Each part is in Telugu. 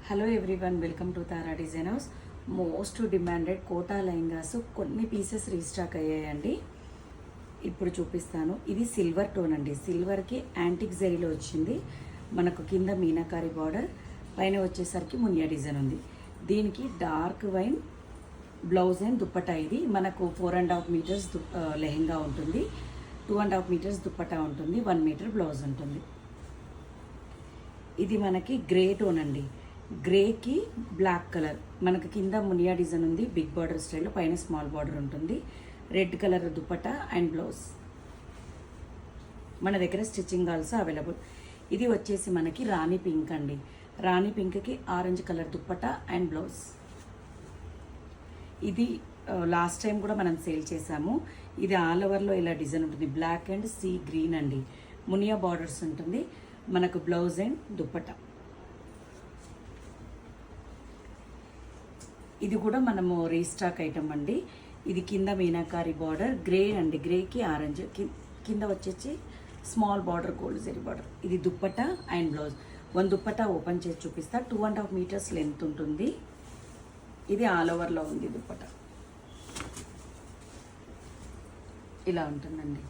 Hello everyone, welcome to Tara design house. Most demanded Kota lehengas కొన్ని పీసెస్ రీస్టాక్ అయ్యాయండి. ఇప్పుడు చూపిస్తాను. ఇది సిల్వర్ టోన్ అండి. సిల్వర్కి యాంటిక్ జరీలో వచ్చింది. మనకు కింద మీనాకారి బార్డర్, పైన వచ్చేసరికి మునియా డిజైన్ ఉంది. దీనికి dark wine blouse and dupatta. ఇది మనకు 4.5 మీటర్స్ లెహంగా ఉంటుంది, 2.5 మీటర్స్ దుప్పటా ఉంటుంది, 1 మీటర్ బ్లౌజ్ ఉంటుంది. ఇది మనకి గ్రే టోన్ అండి. గ్రేకి బ్లాక్ కలర్, మనకు కింద మునియా డిజైన్ ఉంది, బిగ్ బార్డర్ స్టైల్లో, పైన స్మాల్ బార్డర్ ఉంటుంది. Red colour dupatta and blouse. మన దగ్గర స్టిచ్చింగ్ ఆల్సో అవైలబుల్. ఇది వచ్చేసి మనకి రాణి పింక్ అండి. రాణి పింక్కి orange colour dupatta and blouse. ఇది లాస్ట్ టైం కూడా మనం సేల్ చేసాము. ఇది ఆల్ ఓవర్లో ఇలా డిజైన్ ఉంటుంది. బ్లాక్ అండ్ సీ గ్రీన్ అండి. మునియా బార్డర్స్ ఉంటుంది. మనకు బ్లౌజ్ అండ్ దుపట్టా. ఇది కూడా మనము రీస్టాక్ ఐటమ్ అండి. ఇది కింద మీనాకారి బార్డర్, గ్రే అండి. గ్రేకి ఆరెంజ్, కింద వచ్చేసి small border, gold zari border. ఇది dupatta and blouse. 1 dupatta open చేసి చూపిస్తా. 2.5 మీటర్స్ లెంత్ ఉంటుంది. ఇది ఆల్ ఓవర్లో ఉంది దుప్పట్టా. ఇలా ఉంటుందండి.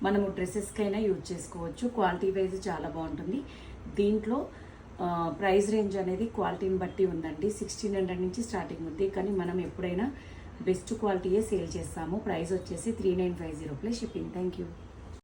మనము డ్రెస్సెస్కైనా యూజ్ చేసుకోవచ్చు. క్వాలిటీ వైజ్ చాలా బాగుంటుంది. దీంట్లో ప్రైస్ రేంజ్ అనేది క్వాలిటీని బట్టి ఉందండి. 1600 నుంచి స్టార్టింగ్ ఉంది, కానీ మనం ఎప్పుడైనా బెస్ట్ క్వాలిటీయే సేల్ చేస్తాము. ప్రైస్ వచ్చేసి 3950 ప్లస్ షిప్పింగ్. Thank you.